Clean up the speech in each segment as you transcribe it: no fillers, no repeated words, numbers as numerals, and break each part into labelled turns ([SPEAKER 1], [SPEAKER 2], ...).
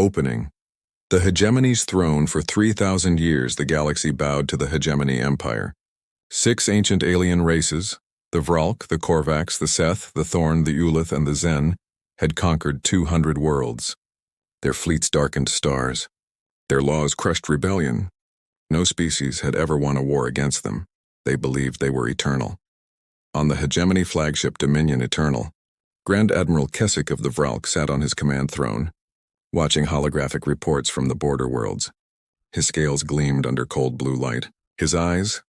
[SPEAKER 1] Opening. The hegemony's throne for 3,000 years the galaxy bowed to the hegemony empire. 6 ancient alien races, the Vralk, the Korvax, the Seth, the Thorn, the Ulith, and the Zen, had conquered 200 worlds. Their fleets darkened stars. Their laws crushed rebellion. No species had ever won a war against them. They believed they were eternal. On the hegemony flagship Dominion Eternal, Grand Admiral Keswick of the Vralk sat on his command throne, watching holographic reports from the border worlds. His scales gleamed under cold blue light. His eyes,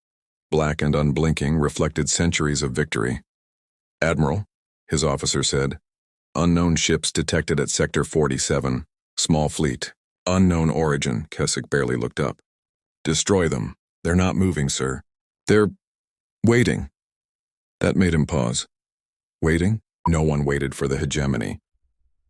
[SPEAKER 1] black and unblinking, reflected centuries of victory. "Admiral," his officer said, "unknown ships detected at Sector 47. Small fleet. Unknown origin." Keswick barely looked up. "Destroy them. They're not moving, sir. They're waiting." That made him pause. Waiting? No one waited for the hegemony.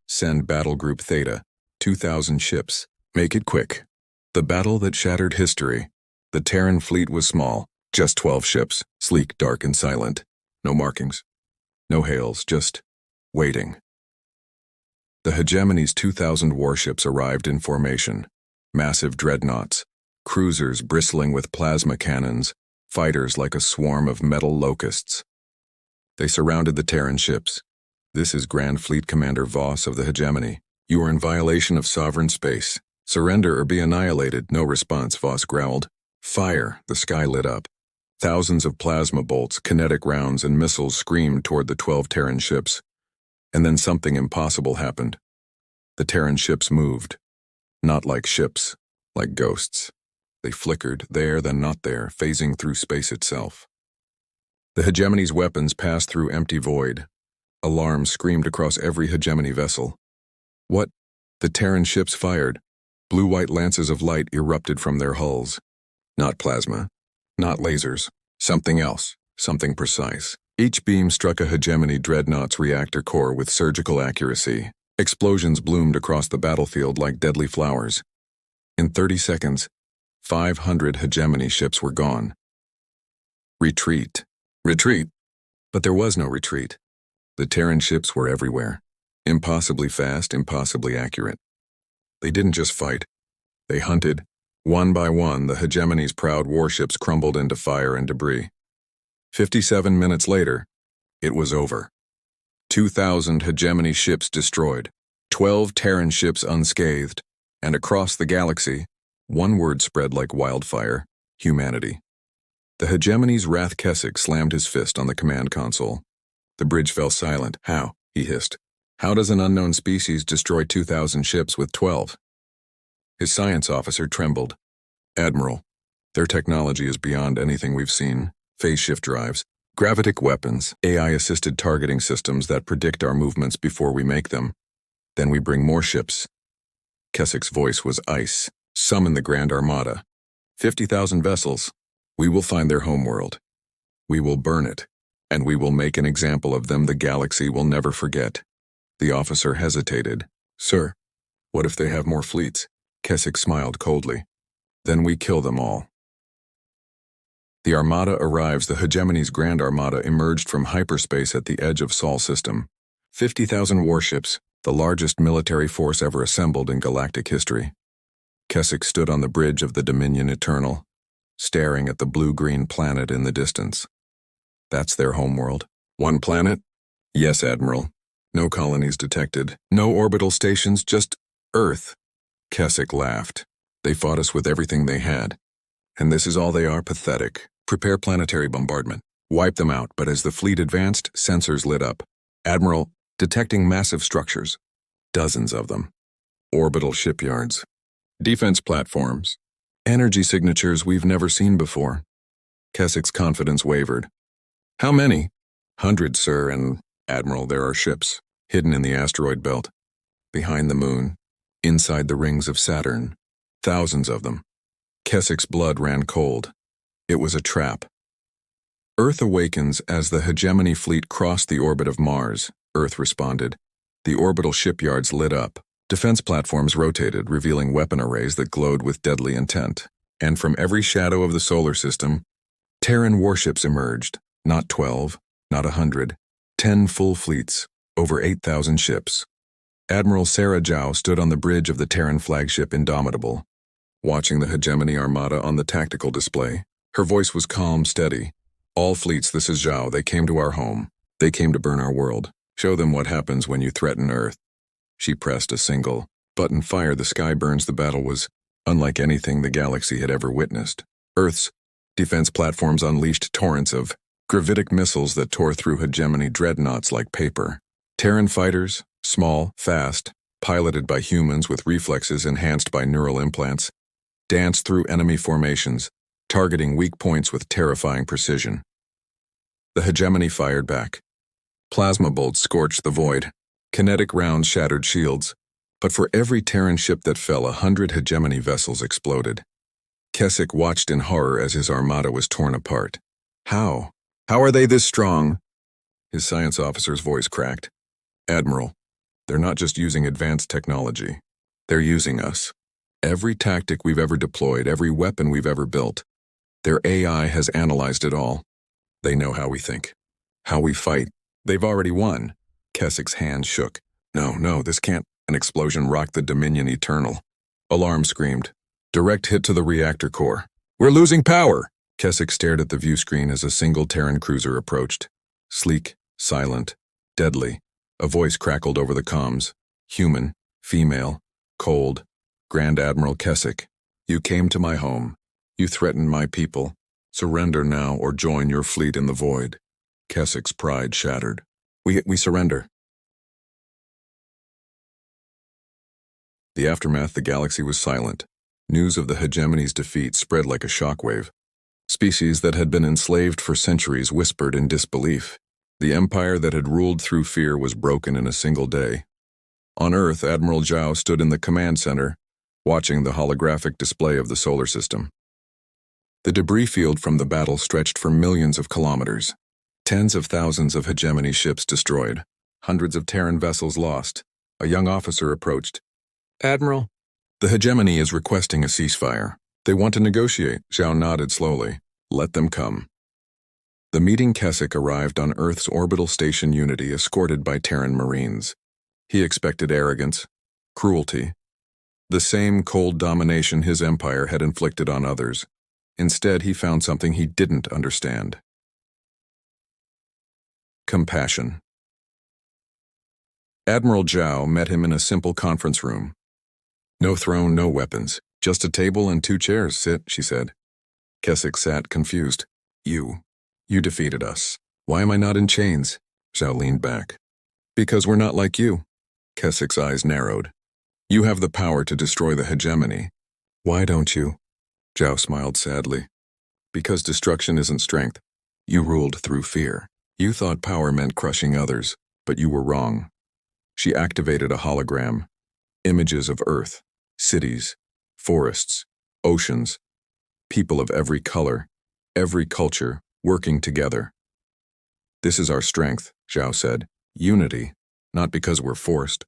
[SPEAKER 1] Send Battle Group Theta. 2,000 ships. Make it quick. The battle that shattered history. The Terran fleet was small. Just 12 ships, sleek, dark, and silent. No markings. No hails, just waiting. The hegemony's 2,000 warships arrived in formation. Massive dreadnoughts, cruisers bristling with plasma cannons, fighters like a swarm of metal locusts. They surrounded the Terran ships. "This is Grand Fleet Commander Voss of the hegemony. You are in violation of sovereign space. Surrender or be annihilated." No response, Voss growled. "Fire!" The sky lit up. Thousands of plasma bolts, kinetic rounds, and missiles screamed toward the 12 Terran ships. And then something impossible happened. The Terran ships moved. Not like ships, like ghosts. They flickered, there then not there, phasing through space itself. The hegemony's weapons passed through empty void. Alarms screamed across every hegemony vessel. What? The Terran ships fired. Blue-white lances of light erupted from their hulls. Not plasma. Not lasers. Something else. Something precise. Each beam struck a hegemony dreadnought's reactor core with surgical accuracy. Explosions bloomed across the battlefield like deadly flowers. In 30 seconds, 500 hegemony ships were gone. Retreat. Retreat. But there was no retreat. The Terran ships were everywhere. Impossibly fast, impossibly accurate. They didn't just fight. They hunted. One by one, the hegemony's proud warships crumbled into fire and debris. 57 minutes later, it was over. 2,000 hegemony ships destroyed, 12 Terran ships unscathed, and across the galaxy, one word spread like wildfire: humanity. The hegemony's Wrath Keswick slammed his fist on the command console. The bridge fell silent. "How?" he hissed. "How does an unknown species destroy 2,000 ships with 12? His science officer trembled. "Admiral, their technology is beyond anything we've seen. Phase shift drives, gravitic weapons, AI-assisted targeting systems that predict our movements before we make them. Then we bring more ships." Keswick's voice was ice. "Summon the Grand Armada. 50,000 vessels. We will find their homeworld. We will burn it, and we will make an example of them the galaxy will never forget." The officer hesitated. "Sir, what if they have more fleets?" Keswick smiled coldly. "Then we kill them all." The Armada arrives. The hegemony's Grand Armada emerged from hyperspace at the edge of Sol system. 50,000 warships, the largest military force ever assembled in galactic history. Keswick stood on the bridge of the Dominion Eternal, staring at the blue-green planet in the distance. "That's their homeworld." "One planet?" "Yes, Admiral. No colonies detected. No orbital stations, just Earth." Keswick laughed. "They fought us with everything they had. And this is all they are? Pathetic. Prepare planetary bombardment. Wipe them out." But as the fleet advanced, sensors lit up. "Admiral, detecting massive structures. Dozens of them. Orbital shipyards. Defense platforms. Energy signatures we've never seen before." Keswick's confidence wavered. "How many?" "Hundreds, sir, and, Admiral, there are ships, hidden in the asteroid belt, behind the moon, inside the rings of Saturn. Thousands of them." Keswick's blood ran cold. It was a trap. "Earth awakens as the hegemony fleet crossed the orbit of Mars," Earth responded. The orbital shipyards lit up. Defense platforms rotated, revealing weapon arrays that glowed with deadly intent. And from every shadow of the solar system, Terran warships emerged. Not 12, not 100, 10 full fleets, over 8,000 ships. Admiral Sarah Zhao stood on the bridge of the Terran flagship Indomitable, watching the Hegemony Armada on the tactical display. Her voice was calm, steady. "All fleets, this is Zhao. They came to our home. They came to burn our world. Show them what happens when you threaten Earth." She pressed a single button. Fire. The sky burns. The battle was unlike anything the galaxy had ever witnessed. Earth's defense platforms unleashed torrents of gravitic missiles that tore through Hegemony dreadnoughts like paper. Terran fighters, small, fast, piloted by humans with reflexes enhanced by neural implants, danced through enemy formations, targeting weak points with terrifying precision. The Hegemony fired back. Plasma bolts scorched the void. Kinetic rounds shattered shields. But for every Terran ship that fell, 100 Hegemony vessels exploded. Keswick watched in horror as his armada was torn apart. How? How are they this strong? His science officer's voice cracked. "Admiral, they're not just using advanced technology. They're using us. Every tactic we've ever deployed, every weapon we've ever built, their AI has analyzed it all. They know how we think, how we fight. They've already won." Keswick's hand shook. No, this can't." An explosion rocked the Dominion Eternal. Alarm screamed. "Direct hit to the reactor core. We're losing power!" Keswick stared at the view screen as a single Terran cruiser approached. Sleek, silent, deadly. A voice crackled over the comms. "Human, female, cold. Grand Admiral Keswick, you came to my home. You threatened my people. Surrender now or join your fleet in the void." Keswick's pride shattered. We surrender." The aftermath, the galaxy was silent. News of the Hegemony's defeat spread like a shockwave. Species that had been enslaved for centuries whispered in disbelief. The empire that had ruled through fear was broken in a single day. On Earth, Admiral Zhao stood in the command center, watching the holographic display of the solar system. The debris field from the battle stretched for millions of kilometers. Tens of thousands of Hegemony ships destroyed. Hundreds of Terran vessels lost. A young officer approached. "Admiral, the Hegemony is requesting a ceasefire. They want to negotiate." Zhao nodded slowly. "Let them come." The meeting. Keswick arrived on Earth's orbital station Unity, escorted by Terran Marines. He expected arrogance, cruelty, the same cold domination his empire had inflicted on others. Instead, he found something he didn't understand. Compassion. Admiral Zhao met him in a simple conference room. "No throne, no weapons. Just a table and 2 chairs. Sit," she said. Keswick sat, confused. You defeated us. Why am I not in chains?" Zhao leaned back. "Because we're not like you." Keswick's eyes narrowed. "You have the power to destroy the Hegemony. Why don't you?" Zhao smiled sadly. "Because destruction isn't strength. You ruled through fear. You thought power meant crushing others, but you were wrong." She activated a hologram. Images of Earth, cities, forests, oceans, people of every color, every culture, working together. "This is our strength," Zhao said. "Unity, not because we're forced.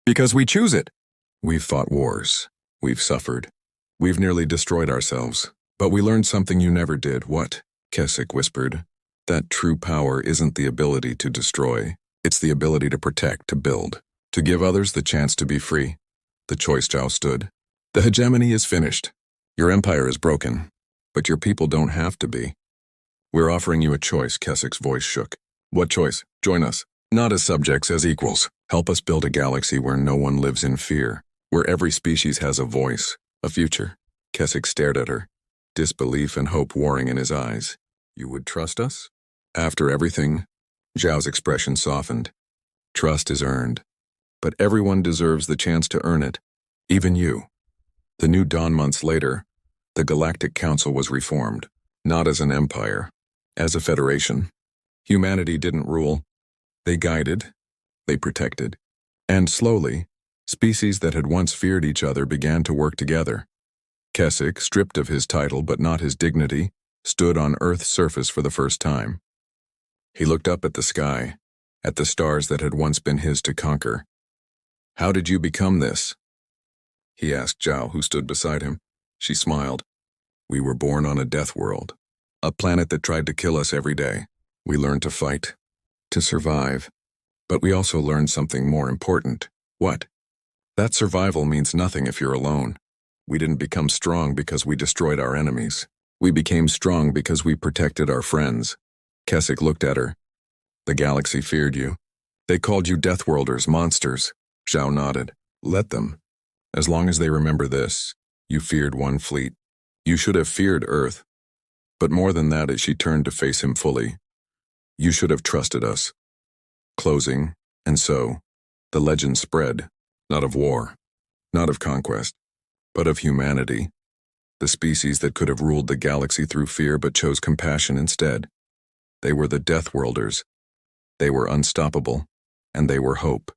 [SPEAKER 1] Because we choose it. We've fought wars. We've suffered. We've nearly destroyed ourselves. But we learned something you never did." "What?" Keswick whispered. "That true power isn't the ability to destroy. It's the ability to protect, to build, to give others the chance to be free." The choice. Zhao stood. "The Hegemony is finished. Your empire is broken. But your people don't have to be. We're offering you a choice." Keswick's voice shook. "What choice?" "Join us. Not as subjects, as equals. Help us build a galaxy where no one lives in fear, where every species has a voice, a future." Keswick stared at her, disbelief and hope warring in his eyes. "You would trust us?" "After everything?" Zhao's expression softened. "Trust is earned. But everyone deserves the chance to earn it. Even you." The new dawn. Months later, the Galactic Council was reformed, not as an empire, as a federation. Humanity didn't rule. They guided, they protected. And slowly, species that had once feared each other began to work together. Keswick, stripped of his title but not his dignity, stood on Earth's surface for the first time. He looked up at the sky, at the stars that had once been his to conquer. "How did you become this?" he asked Zhao, who stood beside him. She smiled. "We were born on a death world, a planet that tried to kill us every day. We learned to fight, to survive, but we also learned something more important. What? That survival means nothing if you're alone. We didn't become strong because we destroyed our enemies. We became strong because we protected our friends. Keswick looked at her. The galaxy feared you. They called you Deathworlders, monsters. Zhao nodded. Let them. As long as they remember this, you feared one fleet. You should have feared Earth. But more than that, as she turned to face him fully, you should have trusted us. Closing, and so, the legend spread, not of war, not of conquest, but of humanity. The species that could have ruled the galaxy through fear but chose compassion instead. They were the Deathworlders. They were unstoppable, and they were hope.